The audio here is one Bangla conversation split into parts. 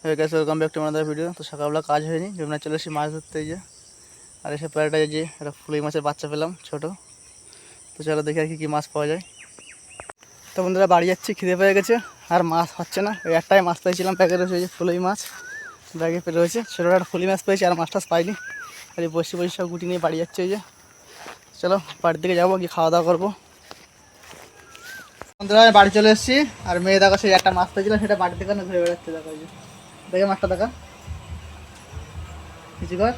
ওয়েলকাম ব্যাক টু আমাদের ভিডিও। তো সকালবেলা কাজ হয়নি, যমুনা চলে এসেছি মাছ ধরতে। এই যে আর এসে প্রায়টা যে একটা ফুলই মাছের বাচ্চা পেলাম ছোট। তো চলো দেখি আর কি মাছ পাওয়া যায়। তো বন্ধুরা বাড়ি যাচ্ছি, খিদে পেয়ে গেছে, আর মাছ হচ্ছে না। ওই একটাই মাছ পেয়েছিলাম প্যাকেট রয়েছে, যে ফুলই মাছ ব্যাগে পেয়ে রয়েছে, ছোটো একটা ফুলি মাছ পেয়েছি, আর মাছটা পাইনি। আর এই বসে বসে সব গুটি নিয়ে বাড়ি যাচ্ছে। এই যে চলো বাড়ির দিকে যাবো, গিয়ে খাওয়া দাওয়া করবো। বন্ধুরা আমি বাড়ি চলে এসেছি, আর মেয়ে দেখো সেই একটা মাছ পেয়েছিলাম, সেটা বাড়ির থেকে ঘুরে বেড়াচ্ছে। দেখো এই যে দেখে মাছটা দেখা কিছু কর,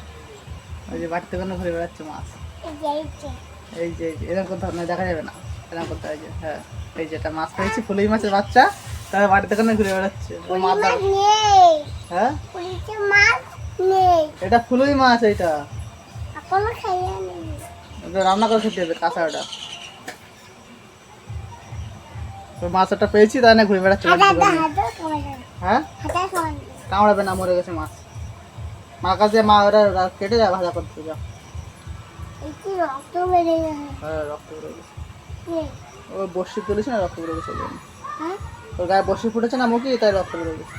ওই যে বাড়িতে কোনো ঘুরে বেড়াচ্ছে মাছ। এই যে এরকম করতে হবে না, দেখা যাবে না, এরকম করতে হয়। যে হ্যাঁ এই যেটা মাছ পেয়েছি ফুলই মাছের বাচ্চা, তাহলে বাড়িতে কোনো ঘুরে বেড়াচ্ছে। হ্যাঁ এটা ফুলই মাছ, এইটা রান্না করে খেতে হবে কাঁচা। ওটা মাছ একটা পেয়েছি, তাই না ঘুরে বেড়াচ্ছে। হ্যাঁ কামড়াবে না, মরে গেছে মাছ। মার কাছে মা ওরা কেটে যায় ভাজা করতে। যা হ্যাঁ রক্ত বেড়ে গেছে, ও বসি তুলেছে না, রক্ত বেড়ে গেছে। ওর গায়ে বসি ফুটেছে না মুখে, তাই রক্ত বেড়ে গেছে।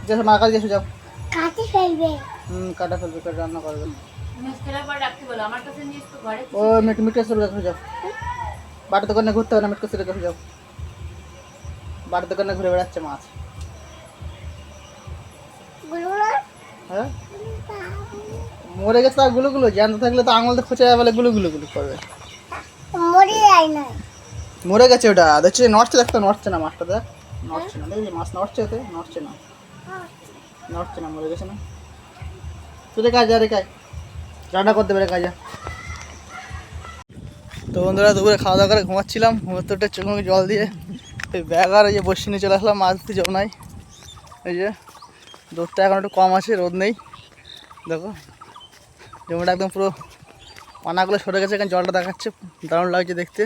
যেসব মার কাছে গেছে, যাও কাটা ফেলবে, কাটা রান্না করবে। ও মিটকে রেখে যাও, বাড়ির দোকানে ঘুরতে হবে না, মিটকে রেখে যাও। বাড়ির দোকানে ঘুরে বেড়াচ্ছে মাছ। হ্যাঁ মরে গেছে তার গুলো জ্যান্ত থাকলে তো আঙুল খোঁচা যায় বলে গুলো করবে। মরে গেছে ওটা, দেখছি নড়ছে, দেখতে নড়ছে না মাছটা, দেখ নড়ছে না, দেখবি মাছ নড়ছে, ওতে নড়ছে না, নড়ছে না, মরে গেছে না। তুই রে কাজ রে, কাজ রান্না করতে পারে কাজা। তো বন্ধুরা দুপুরে খাওয়া দাওয়া করে ঘুমাচ্ছিলাম, ঘুমাতে চোখ মুখে জল দিয়ে এই ব্যাগ আর এই যে বসে নিয়ে চলে আসলাম। মাছ ধরতে জল নাই, এই যে রোদটা এখন একটু কম আছে, রোদ নেই। দেখো জমিটা একদম পুরো পানাগুলো সরে গেছে, এখানে জলটা দেখাচ্ছে, দারুণ লাগছে দেখতে।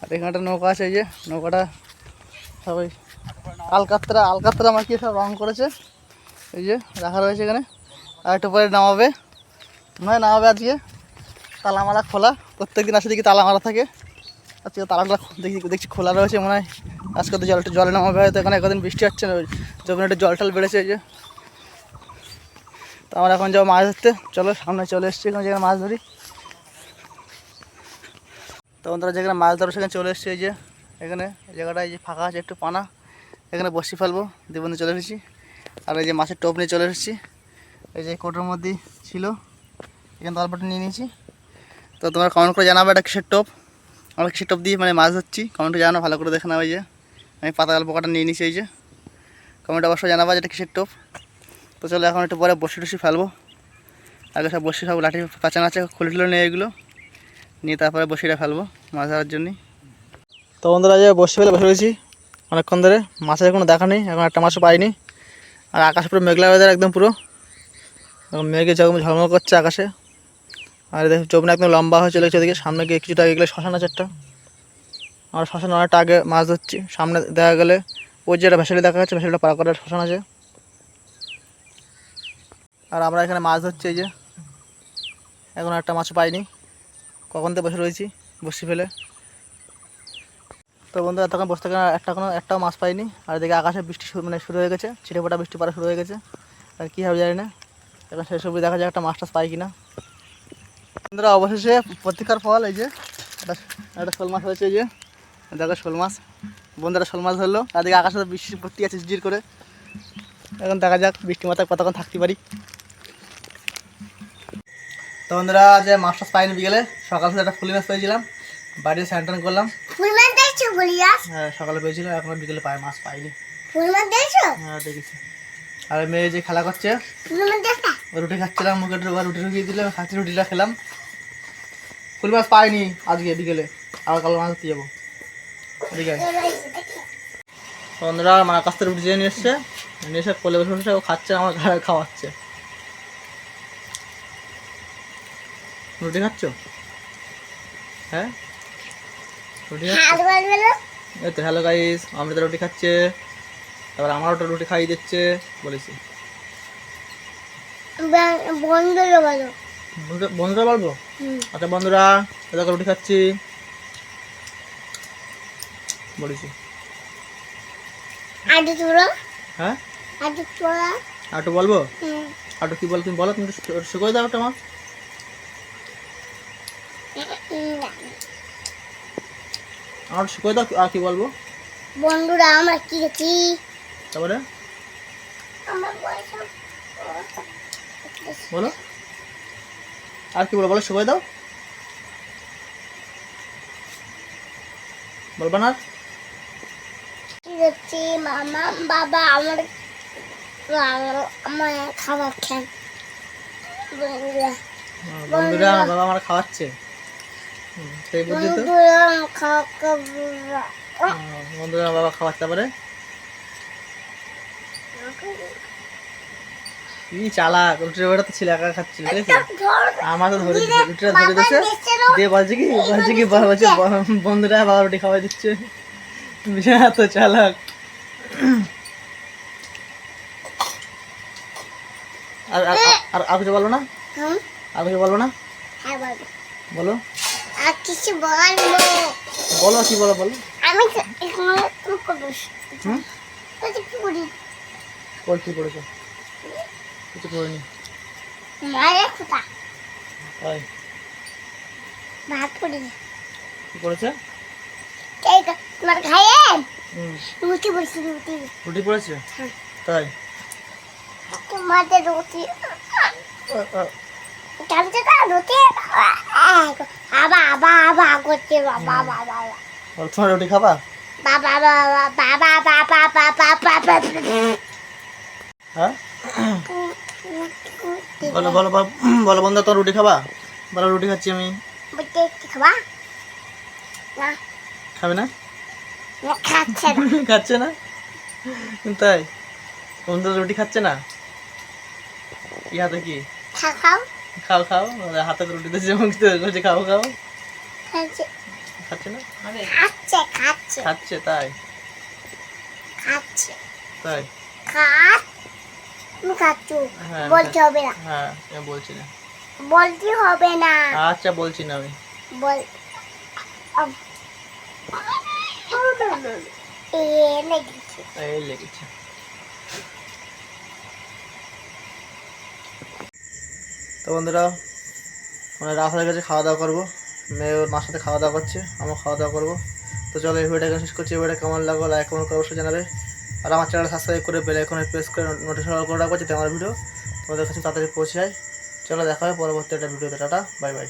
আর এখানে একটা নৌকা আছে, এই যে নৌকাটা সবাই আলকাতরা মাখিয়ে সব রং করেছে, এই যে রাখা রয়েছে এখানে। আর একটু পরে নামাবে, নয় নামাবে আজকে। তালামালা খোলা, প্রত্যেকদিন আসে দেখি তালামালা থাকে, আজকে তালাটা দেখছি খোলা রয়েছে, মনে হয় আজকে তো জলে নামাবে হয়তো। এখানে একদিন বৃষ্টি হচ্ছে না, যখন একটু জল টল বেড়েছে। এই যে তো আমরা এখন যাবো মাছ ধরতে, চলো সামনে চলে এসছি, এখন যেখানে মাছ ধরি। তখন তারা যেখানে মাছ ধরো সেখানে চলে এসছি। এই যে এখানে জায়গাটা এই যে ফাঁকা আছে, একটু পানা, এখানে বসি ফেলবো দিয়ে বন্ধু চলে এসেছি। আর এই যে মাছের টোপ নিয়ে চলে এসেছি, এই যে কোটোর মধ্যেই ছিল, এখানে তলপটা নিয়ে নিয়েছি। তো তোমরা কমেন্ট করে জানাবে এটা কিসের টোপ, আমরা কিসের টোপ দিয়ে মানে মাছ ধরছি, কমেন্টে জানানো, ভালো করে দেখে নেওয়া। এই যে আমি পাতা পোকাটা নিয়ে নিয়েছি, এই যে কমেন্টে অবশ্যই জানাবা যেটা কিসের টোপ। তো চলো এখন একটু পরে বসি টসি ফেলবো। আগে সব বসি সব লাঠি কাঁচানো আছে, খুলে টুলে নিয়ে এগুলো নিয়ে তারপরে বসিটা ফেলবো মাছ ধরার জন্যই। তো বন্ধুরা যে বসে ফেলে বসে রয়েছি অনেকক্ষণ ধরে, মাছের কোনো দেখা নেই, এখন একটা মাছও পাইনি। আর আকাশ পুরো মেঘলা ওয়েদার, একদম পুরো মেঘে ঝলমল করছে আকাশে। আর দেখো যমুনা একদম লম্বা হয়ে চলে গেছে ওদিকে, সামনে গিয়ে কিছুটা এগুলো শ্মশান আছে একটা, আমরা শ্মশান অনেকটা আগে মাছ ধরছি। সামনে দেখা গেলে ওই যেটা ভেসেলি দেখা যাচ্ছে, ভেসেলিটা পার করার শ্মশান আছে। আর আমরা এখানে মাছ ধরছি, এই যে এখন একটা মাছও পাইনি, কখন তো বসে রয়েছি বসি ফেলে। তো বন্ধুরা তখন বসে থাকা একটাও মাছ পাইনি। আর এদিকে আকাশে বৃষ্টি শুরু হয়ে গেছে, ছিটে ফোটা বৃষ্টি পড়া শুরু হয়ে গেছে। আর কী হবে জানি না, এখন সেই সবজি দেখা যায় একটা মাছ টাছ পাই কিনা। বন্ধুরা অবশেষে প্রতীক্ষার ফল, এই যে একটা শোল মাছ হয়েছে, এই যে দেখো শোল মাছ। বন্ধুরা শোল মাছ ধরলো, তাদেরকে আকাশে বৃষ্টি ভর্তি আছে ঝির করে। এখন দেখা যাক বৃষ্টি মাথায় কতক্ষণ থাকতে পারি। তো বন্ধুরা যে মাছ টাছ পাইনি বিকেলে, সকাল থেকে একটা ফুলি মাছ পেয়েছিলাম, বাড়িতে স্যান্টান করলাম। হ্যাঁ সকালে পেয়েছিলাম, এখন বিকেলে মাছ পাইনি। হ্যাঁ দেখেছি। আর মেয়ে যে খেলা করছে, রুটি খাচ্ছিলাম, মুখে রুটি ঢুকিয়ে দিলাম, খাচ্ছি, রুটিটা খেলাম। ফুল মাছ পাইনি আজকে বিকেলে, আর কাল মাছ ধরতে যাবো। বন্ধুরা মার কাছ থেকে রুটি চেয়ে নিয়ে এসছে, নিয়ে এসে কোলে বসে বসে ও খাচ্ছে, আমার ঘরে খাওয়াচ্ছে। রুটি খাচ্ছ? হ্যাঁ রুটি এই তো হ্যালো গাইস, আমরা তো রুটি খাচ্ছে, তারপর আমারও একটা রুটি খাইয়ে দিচ্ছে বলেছি। বন্ধুরা বলবো? আচ্ছা বন্ধুরা রুটি খাচ্ছি বলেছি। আটু তুলো হ্যাঁ আটু তুলো আটু বলবো আটু কি বল তুমি বলো, তুমি শুকোয় দাও ওটা আমার। আমার শুকোয় দাও, আর কি বলবো? বন্ধুরা আমরা কি গেছি তারপরে আমরা বলো, আর কি বলো, বলো শুকোয় দাও, বলবা না? কি গেছি মামা বাবা আমার আমার খাবার খান বন্ধুরা বন্ধুরা আমার বাবা আমার খাওয়াচ্ছে, সেই বুঝলি তো। বন্ধুরা আমার বাবা খাওয়াচ্ছে, তারপরে কি চালাক, রুটির বেড়া তো ছিল একা খাচ্ছিল, ঠিক আছে? আমার তো ধরে রুটিটা ধরে দিচ্ছে, দিয়ে বলছে কি বলছে বন্ধুরা বাবা রুটি খাওয়াই দিচ্ছে, এত চালাক। আর আর আর আর কিছু বলবো না, আর কিছু বলবো না, বলো আর কিছু বলবো বলো কি বলো বলো। আমি এখানে করবো ওর কি করেছো? কিছু করিনি। মায়ের কোথা তাই ভাত পড়ি কি করেছে? তোমার খাইয়ে হুম, রুটি বলছি রুটি রুটি পড়েছে তাই। তোমাদের রুটি চামচে তা রুটি বাবা বাবা বাবা করছে বাবা বাবা বল তোমার রুটি খাবা? বাবা বাবা বাবা বাবা বাবা বাবা হ্যাঁ বলো বলো বলো বলো বন্ধু, তোমার রুটি খাবা? বলো রুটি খাচ্ছি আমি। বুঝতে খাবা না খাবে না? খাচ্ছে না খাচ্ছে না তাই? বন্ধু রুটি খাচ্ছে না? কি হাতে কি? খাও খাও খাও, হাতে রুটি দিচ্ছে, মুখতে করছে খাও খাও, খাচ্ছে খাচ্ছে না? খাচ্ছে খাচ্ছে খাচ্ছে তাই খাচ্ছে তাই। খাত তুমি খাচ্ছো হ্যাঁ বলতে হবে না হ্যাঁ আমি বলছি না, বলতে হবে না আচ্ছা বলছি না আমি। বল লেগেছে এই লেগেছে। তো বন্ধুরা মানে রাত হয়ে গেছে, খাওয়া দাওয়া করবো, মেয়ে ওর মার সাথে খাওয়া দাওয়া করছে, আমরা খাওয়া দাওয়া করবো। তো চলো এই ভিডিওটা শেষ করছি, এই ভিডিওটা কেমন লাগলো লাইক কমেন্ট করে অবশ্যই জানাবে, আর আমার চ্যানেল সাবস্ক্রাইব করে বেল আইকনে প্রেস করে নোটিফিকেশন করে রাখবো যাতে আমার ভিডিও তোমাদের কাছে তাড়াতাড়ি পৌঁছে যায়। চলো দেখা হবে পরবর্তী একটা ভিডিওতে, টাটা বাই বাই।